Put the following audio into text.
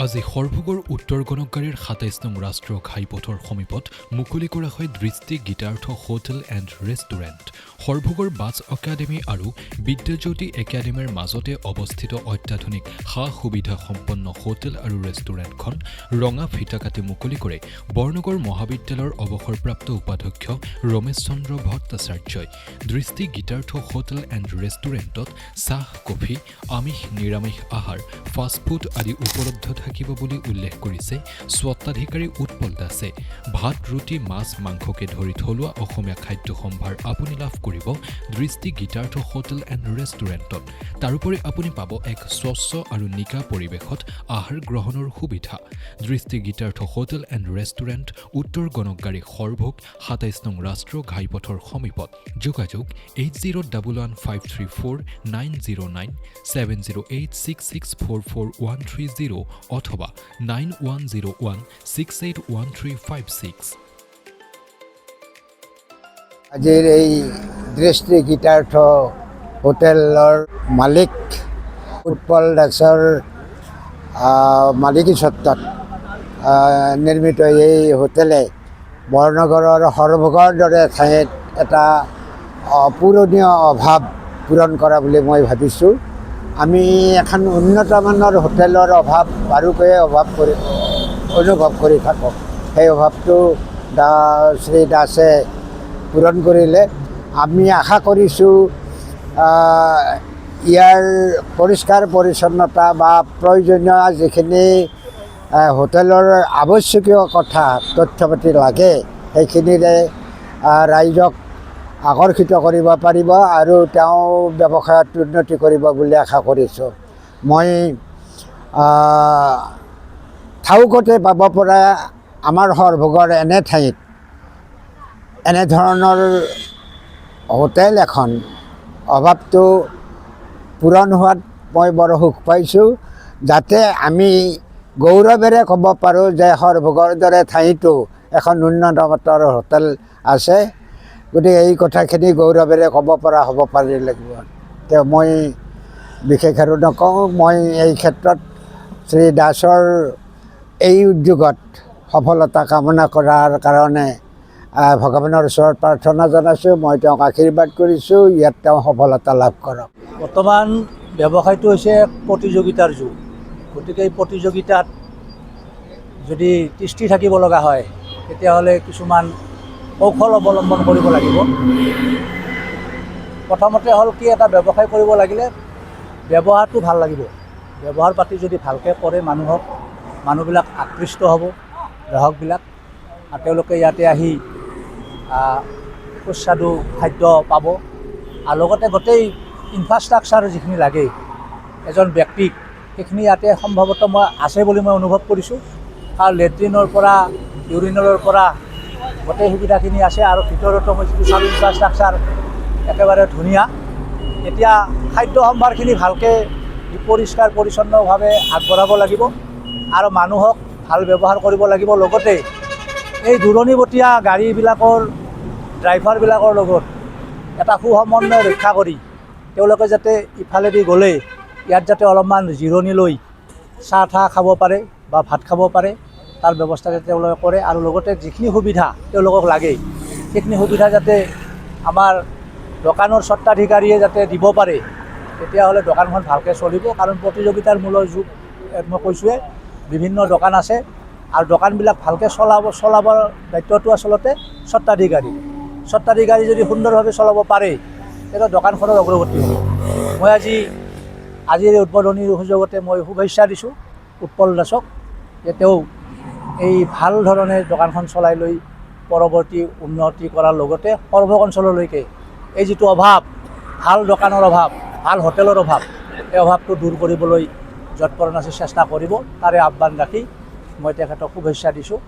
আজি সৰভোগৰ উত্তৰ গণকগাড়ীৰ ২৭ নং ৰাষ্ট্ৰীয় ঘাইপথৰ সমীপত মুকলি কৰা হয় দৃষ্টি গীতাৰ্থ হোটেল এণ্ড ৰেষ্টুৰেণ্ট। সৰভোগৰ বাছ একাডেমী আৰু বিদ্যাজ্যোতি একাডেমীৰ মাজতে অৱস্থিত অত্যাধুনিক সা সুবিধা সম্পন্ন হোটেল আৰু ৰেষ্টুৰেণ্টখন ৰঙা ফিটা কাটি মুকলি কৰে বৰনগৰ মহাবিদ্যালয়ৰ অৱসৰপ্ৰাপ্ত উপাধ্যক্ষ ৰমেশ চন্দ্ৰ ভট্টাচাৰ্যই। দৃষ্টি গীতাৰ্থ হোটেল এণ্ড ৰেষ্টুৰেণ্টত চাহ, কফি, আমিষ নিৰামিষ আহাৰ, ফাষ্টফুড আদি উপলব্ধ থাকিব বুলি উল্লেখ কৰিছে স্বত্বাধিকাৰী উৎপল দাসে। ভাত, ৰুটি, মাছ, মাংসকে ধৰি থলুৱা অসমীয়া খাদ্য সম্ভাৰ আপুনি লাভ কৰিব দৃষ্টি গীতাৰ্থ হোটেল এণ্ড ৰেষ্টুৰেণ্টত। তাৰোপৰি আপুনি পাব এক স্বচ্ছ আৰু নিকা পৰিৱেশত আহাৰ গ্ৰহণৰ সুবিধা। দৃষ্টি গীতাৰ্থ হোটেল এণ্ড ৰেষ্টুৰেণ্ট, উত্তৰ গণকগাড়ী, সৰভোগ, ২৭ নং ৰাষ্ট্ৰীয় ঘাইপথৰ সমীপত। যোগাযোগ 8011534909 7086644130 অথবা 9101681356। আজিৰ এই দৃষ্টি গীতাৰ্থ হোটেলৰ মালিক উৎপল দাসৰ মালিকী স্বত্বত নিৰ্মিত এই হোটেলে বৰনগৰৰ সৰভোগৰ দৰে ঠাইত এটা অপূৰণীয় অভাৱ পূৰণ কৰা বুলি মই ভাবিছোঁ। আমি এখন উন্নতমানৰ হোটেলৰ অভাৱ বাৰুকৈয়ে অনুভৱ কৰি থাকোঁ। সেই অভাৱটো শ্ৰী দাসে পূৰণ কৰিলে। আমি আশা কৰিছোঁ ইয়াৰ পৰিষ্কাৰ পৰিচ্ছন্নতা বা প্ৰয়োজনীয় যিখিনি হোটেলৰ আৱশ্যকীয় কথা তথ্য পাতি লাগে সেইখিনিৰে ৰাইজক আকৰ্ষিত কৰিব পাৰিব আৰু তেওঁ ব্যৱসায়ত উন্নতি কৰিব বুলি আশা কৰিছোঁ। মই ঠাউকতে পাব পৰা আমাৰ সৰভোগৰ এনে ঠাইত এনেধৰণৰ হোটেল এখন অভাৱটো পূৰণ হোৱাত মই বৰ সুখ পাইছোঁ। যাতে আমি গৌৰৱেৰে ক'ব পাৰোঁ যে সৰভোগৰ দৰে ঠাইতো এখন উন্নত মানৰ হোটেল আছে। গতিকে এই কথাখিনি গৌৰৱেৰে ক'ব পৰা হ'ব পাৰি লাগিব। তেওঁ মই বিশেষ আৰু নকওঁ। মই এই ক্ষেত্ৰত শ্ৰী দাসৰ এই উদ্যোগত সফলতা কামনা কৰাৰ কাৰণে ভগৱানৰ ওচৰত প্ৰাৰ্থনা জনাইছোঁ। মই তেওঁক আশীৰ্বাদ কৰিছোঁ ইয়াত তেওঁ সফলতা লাভ কৰক। বৰ্তমান ব্যৱসায়টো হৈছে প্ৰতিযোগিতাৰ যুগ। গতিকে এই প্ৰতিযোগিতাত যদি তিষ্ঠি থাকিব লগা হয় তেতিয়াহ'লে কিছুমান কৌশল অৱলম্বন কৰিব লাগিব। প্ৰথমতে হ'ল কি, এটা ব্যৱসায় কৰিব লাগিলে ব্যৱহাৰটো ভাল লাগিব। ব্যৱহাৰ পাতি যদি ভালকৈ কৰে মানুহবিলাক আকৃষ্ট হ'ব, গ্ৰাহকবিলাক, আৰু তেওঁলোকে ইয়াতে আহি সুস্বাদু খাদ্য পাব। আৰু লগতে গোটেই ইনফ্ৰাষ্ট্ৰাকচাৰ যিখিনি লাগে এজন ব্যক্তিক সেইখিনি ইয়াতে সম্ভৱতঃ মই আছে বুলি মই অনুভৱ কৰিছোঁ। আৰু লেট্ৰিনৰ পৰা ইউৰিনৰ পৰা গোটেই সুবিধাখিনি আছে আৰু ভিতৰতো মই যিটো চালোঁ ইনফ্ৰাষ্ট্ৰাকচাৰ একেবাৰে ধুনীয়া। এতিয়া খাদ্য সম্ভাৰখিনি ভালকৈ পৰিষ্কাৰ পৰিচ্ছন্নভাৱে আগবঢ়াব লাগিব আৰু মানুহক ভাল ব্যৱহাৰ কৰিব লাগিব। লগতে এই দূৰণিবতীয়া গাড়ীবিলাকৰ ড্ৰাইভাৰবিলাকৰ লগত এটা সুসমন্বয় ৰক্ষা কৰি তেওঁলোকে যাতে ইফালেদি গ'লে ইয়াত যাতে অলপমান জিৰণি লৈ চাহ খাব পাৰে বা ভাত খাব পাৰে তাৰ ব্যৱস্থা যাতে তেওঁলোকে কৰে। আৰু লগতে যিখিনি সুবিধা তেওঁলোকক লাগে সেইখিনি সুবিধা যাতে আমাৰ দোকানৰ স্বত্বাধিকাৰীয়ে যাতে দিব পাৰে তেতিয়াহ'লে দোকানখন ভালকৈ চলিব। কাৰণ প্ৰতিযোগিতাৰ মূলৰ যুগ মই কৈছোঁৱে, বিভিন্ন দোকান আছে আৰু দোকানবিলাক ভালকৈ চলাবৰ দায়িত্বটো আচলতে স্বত্বাধিকাৰী যদি সুন্দৰভাৱে চলাব পাৰে তেতিয়া দোকানখনৰ অগ্ৰগতি হ'ব। মই আজিৰ উদ্বোধনীৰ সুযোগতে মই শুভেচ্ছা দিছোঁ উৎপল দাসক যে তেওঁ এই ভাল ধৰণে দোকানখন চলাই লৈ পৰৱৰ্তী উন্নতি কৰাৰ লগতে সৰভোগ অঞ্চললৈকে এই যিটো অভাৱ, ভাল দোকানৰ অভাৱ, ভাল হোটেলৰ অভাৱ, এই অভাৱটো দূৰ কৰিবলৈ যৎপৰোনাস্তি চেষ্টা কৰিব। তাৰে আহ্বান ৰাখি মই তেখেতক শুভেচ্ছা দিছোঁ।